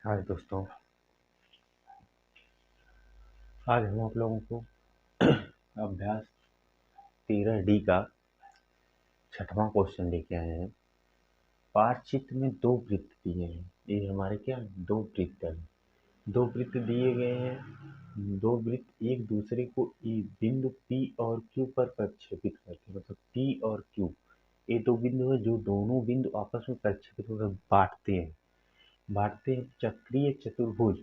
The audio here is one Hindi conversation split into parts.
हाय दोस्तों, आज हम आप लोगों को अभ्यास 13D का छठवां क्वेश्चन लेके आए हैं। पाठचित्र में दो वृत्त दिए हैं। ये हमारे क्या दो वृत्त हैं। दो वृत्त दिए गए हैं। दो वृत्त एक दूसरे को बिंदु P और Q पर प्रक्षेपित करते हैं। मतलब P और Q ये दो बिंदु है जो दोनों बिंदु आपस में प्रक्षेपित होकर बांटते हैं चक्रीय चतुर्भुज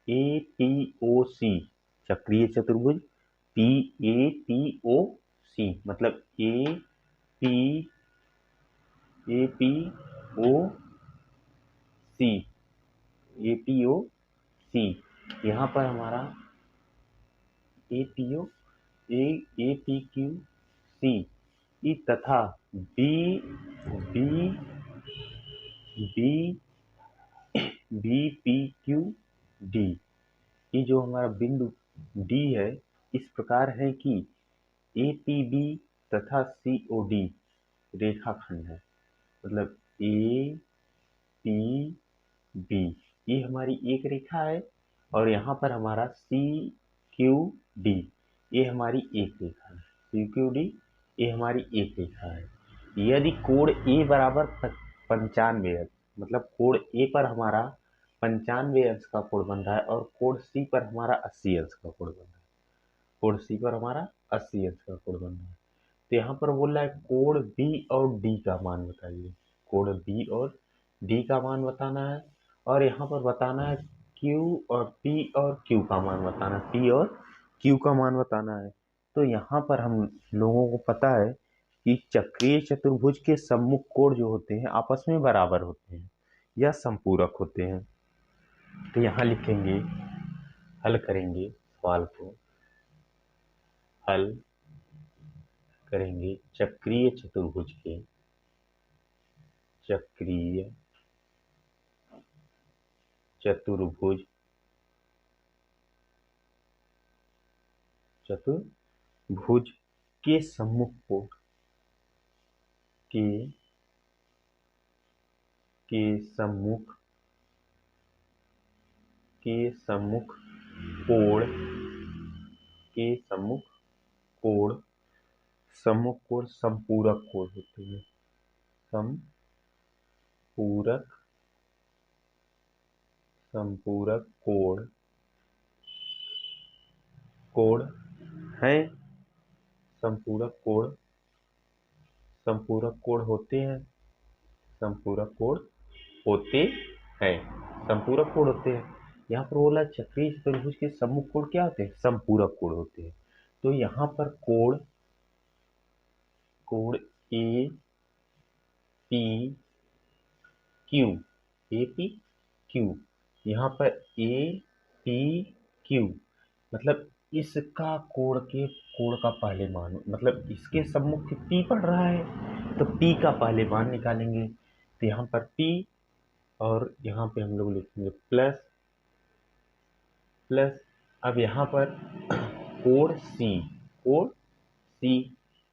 APOC। चक्रीय चतुर्भुज PAPOC मतलब APOC। यहाँ पर हमारा APQC तथा B B B BPQD ये जो हमारा बिंदु D है इस प्रकार है कि APB तथा COD रेखाखंड है। मतलब APB ये हमारी एक रेखा है और यहाँ पर हमारा CQD ये हमारी एक रेखा है। CQD ये हमारी एक रेखा है। यदि कोण A बराबर 95 मतलब कोण A पर हमारा 95 अंश का कोण बन रहा है और कोण C पर हमारा 80 अंश का कोण बन रहा है। कोण C पर हमारा 80 अंश का कोण बन रहा है। तो यहाँ पर बोल रहा है कोण B और D का मान बताइए। कोण B और D का मान बताना है और यहाँ पर बताना है Q और P और Q का मान बताना है। P और Q का मान बताना है। तो यहाँ पर हम लोगों को पता है कि चक्रीय चतुर्भुज के सम्मुख कोण जो होते हैं आपस में बराबर होते हैं या संपूरक होते हैं। तो यहाँ लिखेंगे, हल करेंगे सवाल को, हल करेंगे चक्रीय चतुर्भुज के चक्रीय चतुर्भुज चतुर्भुज के सम्मुख कोण के सम्मुख कोण सम्मुख कोण संपूरक कोण होते हैं। संपूरक कोण है। संपूरक कोण होते हैं। यहाँ पर बोला चक्रीय चतुर्भुज के सम्मुख कोण क्या होते हैं? संपूरक कोण होते हैं। तो यहाँ पर कोण ए पी क्यू यहाँ पर ए पी क्यू मतलब इसका कोण का पहले मान, मतलब इसके सम्मुख P पड़ रहा है तो P का पहले मान निकालेंगे। तो यहाँ पर P और यहाँ पे हम लोग लिखेंगे प्लस। अब यहाँ पर कोण C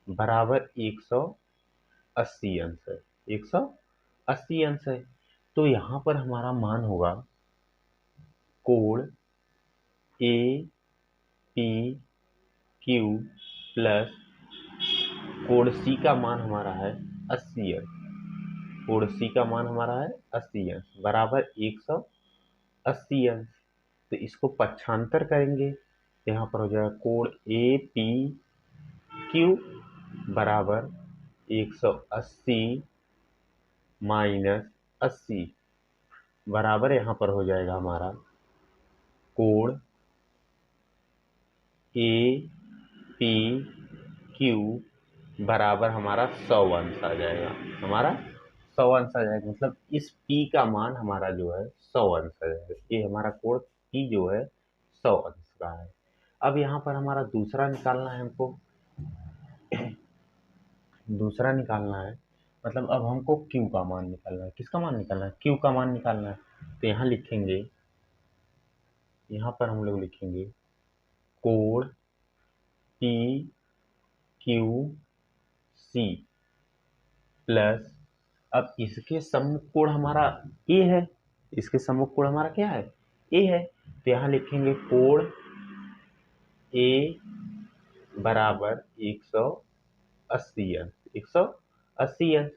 बराबर 180 अंश है। 180 अंश है। तो यहाँ पर हमारा मान होगा कोण ए पी क्यू प्लस कोण C का मान हमारा है 80 अंश। कोण C का मान हमारा है 80 अंश बराबर 180 अंश। तो इसको पक्षांतर करेंगे। यहाँ पर हो जाएगा कोण ए पी क्यू बराबर 180 माइनस 80 बराबर यहाँ पर हो जाएगा हमारा कोण ए पी क्यू बराबर हमारा 100 अंश आ जाएगा। मतलब इस P का मान हमारा जो है 100 अंश आ जाएगा। ये हमारा कोण P जो है 100 अंश का है। अब यहाँ पर हमारा दूसरा निकालना है हमको। दूसरा निकालना है मतलब अब हमको Q का मान निकालना है। किसका मान निकालना है? Q का मान निकालना है। तो यहाँ लिखेंगे, यहाँ पर हम लोग लिखेंगे कोण P Q C प्लस, अब इसके सम्मुख कोण हमारा A है इसके सम्मुख कोण हमारा क्या है, ए है। तो यहाँ लिखेंगे कोण ए बराबर 180 अंश, 180 अंश।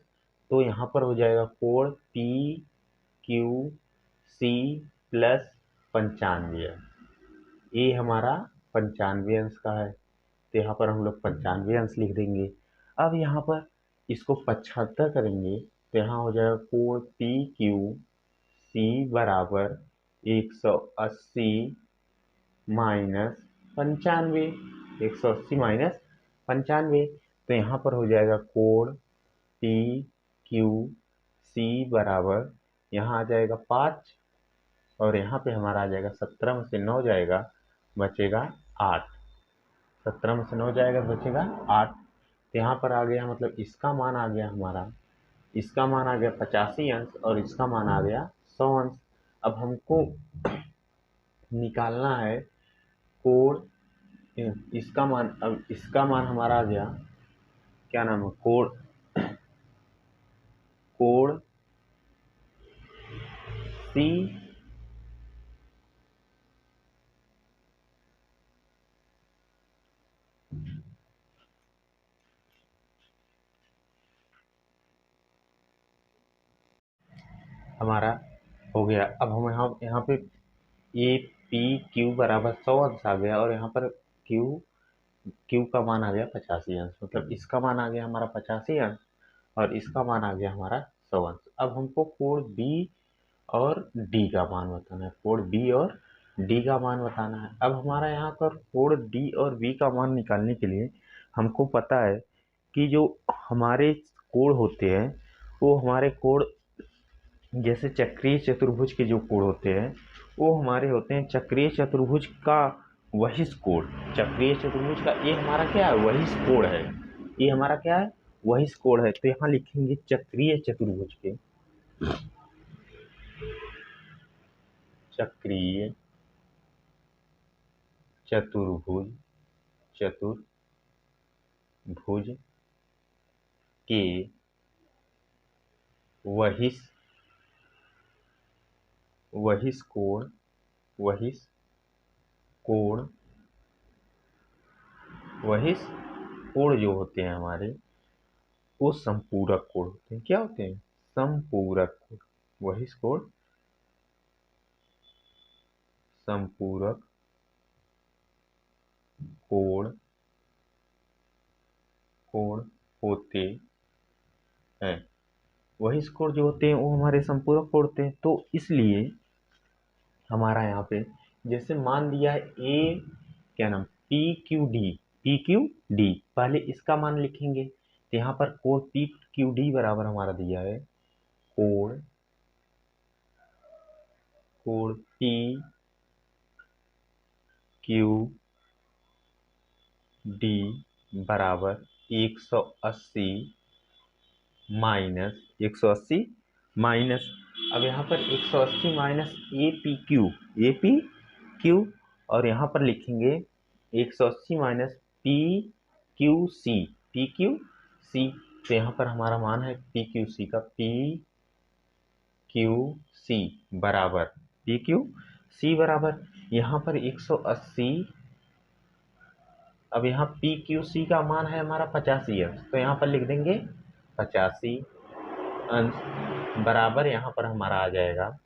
तो यहाँ पर हो जाएगा कोण पी क्यू सी प्लस 95 अंश। ये हमारा 95 अंश का है, तो यहाँ पर हम लोग 95 अंश लिख देंगे। अब यहाँ पर इसको 75 करेंगे तो यहाँ हो जाएगा कोण पी क्यू सी बराबर 180 माइनस 95, 180 माइनस 95। तो यहाँ पर हो जाएगा कोण पी क्यू सी बराबर, यहाँ आ जाएगा 5 और यहाँ पे हमारा आ जाएगा 17 में से 9 जाएगा, बचेगा 8। 17 में से 9 जाएगा, बचेगा 8। तो यहाँ पर आ गया, मतलब इसका मान आ गया हमारा, इसका मान आ गया 85 अंश और इसका मान आ गया 100 अंश। अब हमको निकालना है कोण, इसका मान, अब इसका मान हमारा आ गया, क्या नाम है, कोण सी हमारा हो गया। अब हम यहाँ पे ए पी क्यू बराबर 100 अंश आ गया और यहाँ पर क्यू का मान आ गया 85 अंश, मतलब इसका मान आ गया हमारा 85 अंश और इसका मान आ गया हमारा 100 अंश। अब हमको कोण बी और डी का मान बताना है, कोण बी और डी का मान बताना है। अब हमारा यहाँ पर कोण डी और बी का मान निकालने के लिए हमको पता है कि जो हमारे कोण होते हैं वो हमारे कोण, जैसे चक्रीय चतुर्भुज के जो कोण होते हैं वो हमारे होते हैं चक्रीय चतुर्भुज का वहिष कोण। चक्रीय चतुर्भुज का ये हमारा क्या है, वहिष कोण है। ये हमारा क्या है, वहिष कोण है। तो यहाँ लिखेंगे चक्रीय चतुर्भुज के, चक्रीय चतुर्भुज के वहिष कोण जो होते हैं हमारे, वो संपूरक कोण होते हैं। क्या होते हैं, संपूरक कोण। वहिष कोण संपूरक कोण होते हैं। वहिष कोण जो होते हैं वो हमारे संपूरक कोण होते हैं। तो इसलिए हमारा यहाँ पे जैसे मान दिया है ए, क्या नाम, पी क्यू डी, पहले इसका मान लिखेंगे। तो यहाँ पर कोण पी क्यू डी बराबर हमारा दिया है कोण पी क्यू डी बराबर 180 माइनस, अब यहाँ पर 180 माइनस ए पी क्यू और यहाँ पर लिखेंगे 180 माइनस पी क्यू सी। तो यहाँ पर हमारा मान है पी क्यू सी का, पी क्यू सी बराबर यहाँ पर 180। अब यहाँ पी क्यू सी का मान है हमारा 85 अंश, तो यहाँ पर लिख देंगे 85 अंश बराबर, यहाँ पर हमारा आ जाएगा,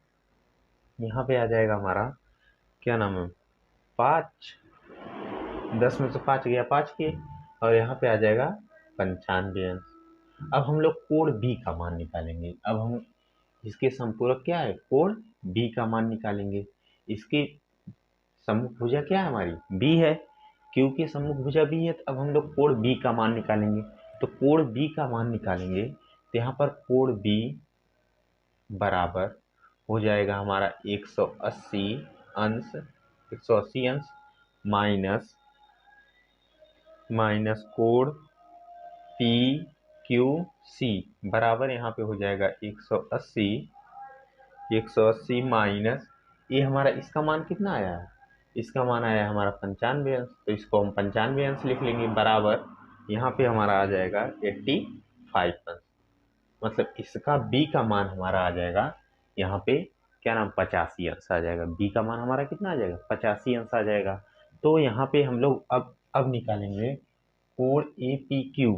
यहाँ पे आ जाएगा हमारा, क्या नाम है, 5, 10 में से 5 गया 5 के, और यहाँ पे आ जाएगा 95 अंश। अब हम लोग कोण बी का मान निकालेंगे। अब हम इसके संपूरक क्या है, कोण बी का मान निकालेंगे। इसके सम्मुख भुजा क्या है हमारी, बी है, क्यू के सम्मुख भुजा बी है। तो अब हम लोग कोण बी का मान निकालेंगे। तो कोण बी का मान निकालेंगे तो यहाँ पर कोण बी बराबर हो जाएगा हमारा 180 अंश माइनस कोण पी क्यू सी बराबर, यहाँ पे हो जाएगा 180 माइनस, ये हमारा इसका मान कितना आया है, इसका मान आया है हमारा 95 अंश, तो इसको हम 95 अंश लिख लेंगे बराबर, यहाँ पे हमारा आ जाएगा 85 अंश। मतलब इसका बी का मान हमारा आ जाएगा यहाँ पे क्या नाम 85 अंश आ जाएगा। बी का मान हमारा कितना आ जाएगा 85 अंश आ जाएगा। तो यहाँ पे हम लोग अब निकालेंगे कोण ए पी क्यू,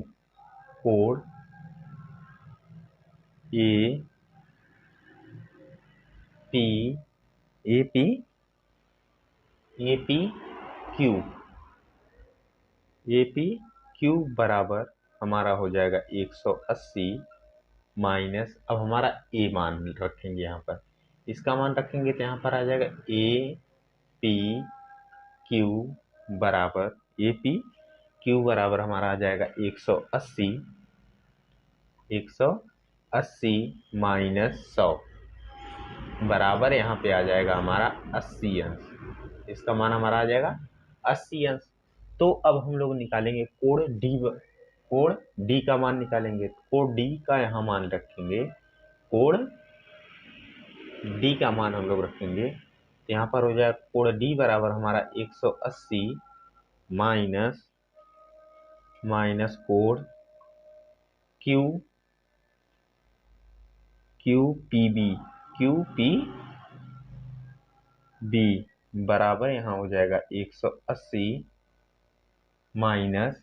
कोण A P A P A P Q, A P Q बराबर हमारा हो जाएगा 180 माइनस, अब हमारा ए मान रखेंगे यहाँ पर, इसका मान रखेंगे तो यहाँ पर आ जाएगा ए पी क्यू बराबर, ए पी क्यू बराबर हमारा आ जाएगा 180 माइनस 100 बराबर यहाँ पे आ जाएगा हमारा 80 अंश। इसका मान हमारा आ जाएगा 80 अंश। तो अब हम लोग निकालेंगे कोण डी का मान निकालेंगे। कोण डी का यहाँ मान रखेंगे, कोण डी का मान हम लोग रखेंगे तो यहाँ पर हो जाएगा कोण डी बराबर हमारा 180 माइनस कोण क्यू पी बी बराबर यहाँ हो जाएगा 180 माइनस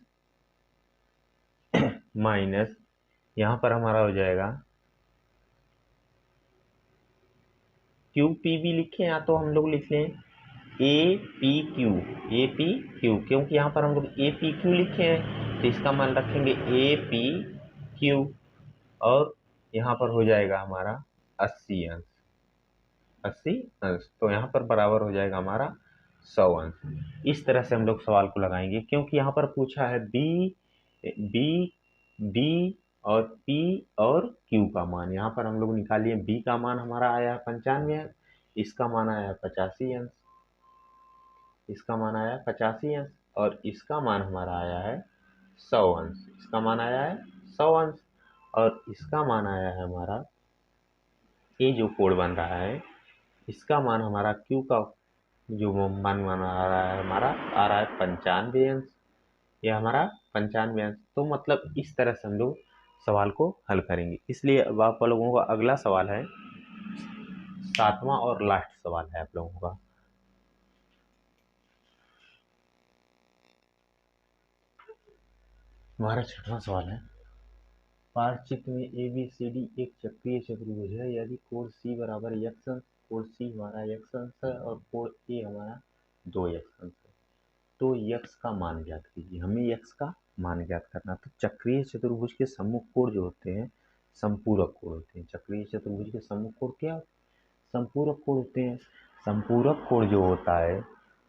यहाँ पर हमारा हो जाएगा क्यू पी बी लिखे या तो हम लोग लिख लें ए पी क्यू, क्योंकि यहाँ पर हम लोग ए पी क्यू लिखे हैं तो इसका मान रखेंगे ए पी क्यू और यहाँ पर हो जाएगा हमारा 80 अंश। तो यहाँ पर बराबर हो जाएगा हमारा 100 अंश। इस तरह से हम लोग सवाल को लगाएंगे, क्योंकि यहाँ पर पूछा है बी डी और पी और क्यू का मान। यहाँ पर हम लोग निकालिए, बी का मान हमारा आया है 95 अंश, इसका मान आया है 85 अंश, इसका मान आया है 85 अंश और इसका मान हमारा आया है 100 अंश। इसका मान आया है 100 अंश और इसका मान आया है हमारा, ये जो कोण बन रहा है इसका मान हमारा क्यू का जो मान आ रहा है हमारा आ रहा है 95 अंश, यह हमारा 95 अंश। तो मतलब इस तरह से हम लोग सवाल को हल करेंगे। इसलिए अब आप लोगों का अगला सवाल है, 7वां और लास्ट सवाल है आप लोगों का। हमारा 6वां सवाल है, पाठचित्र में ए बी सी डी एक चक्रीय चतुर्भुज है। यदि कोण सी बराबर x अंश, कोण सी हमारा x अंश है और कोण ए हमारा 2x अंश है, तो x का मान ज्ञात कीजिए। हमें x का मान ज्ञात करना। तो चक्रीय चतुर्भुज के सम्मुख कोण जो होते हैं संपूरक कोण होते हैं। चक्रीय चतुर्भुज के सम्मुख कोण क्या संपूरक कोण होते हैं। संपूरक कोण जो होता है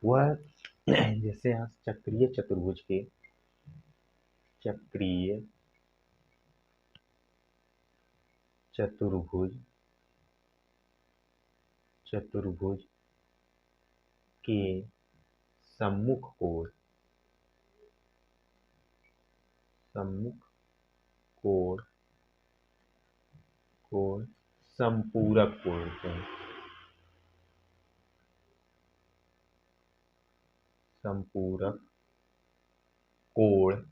वह जैसे यहाँ चक्रीय चतुर्भुज के सम्मुख कोण संपूरक कोण होते हैं। संपूरक कोण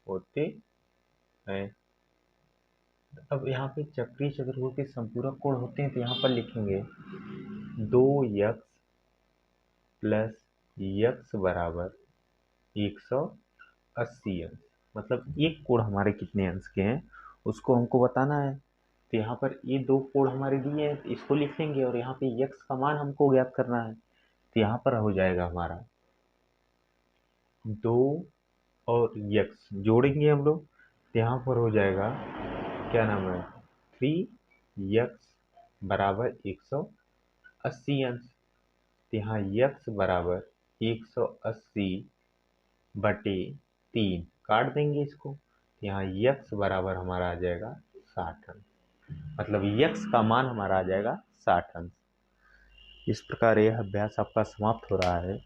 होते हैं। अब यहाँ पे चक्रीय चतुर्भुज के संपूरक कोण होते हैं तो यहाँ पर लिखेंगे 2x प्लस x बराबर 180 अंश। मतलब एक कोण हमारे कितने अंश के हैं उसको हमको बताना है। तो यहाँ पर ये दो कोण हमारे दिए हैं तो इसको लिख लेंगे और यहाँ पे x का मान हमको ज्ञात करना है। तो यहाँ पर हो जाएगा हमारा 2 और x जोड़ेंगे हम लोग तो यहाँ पर हो जाएगा क्या नाम है 3x बराबर 180 अंश। तो यहाँ x बराबर 180 बटे 3 काट देंगे इसको, तो यहाँ x बराबर हमारा आ जाएगा 60 अंश। मतलब x का मान हमारा आ जाएगा 60 अंश। इस प्रकार यह अभ्यास आपका समाप्त हो रहा है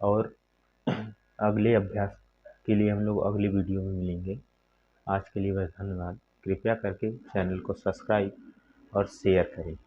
और अगले अभ्यास के लिए हम लोग अगले वीडियो में मिलेंगे। आज के लिए बस धन्यवाद। कृपया करके चैनल को सब्सक्राइब और शेयर करें।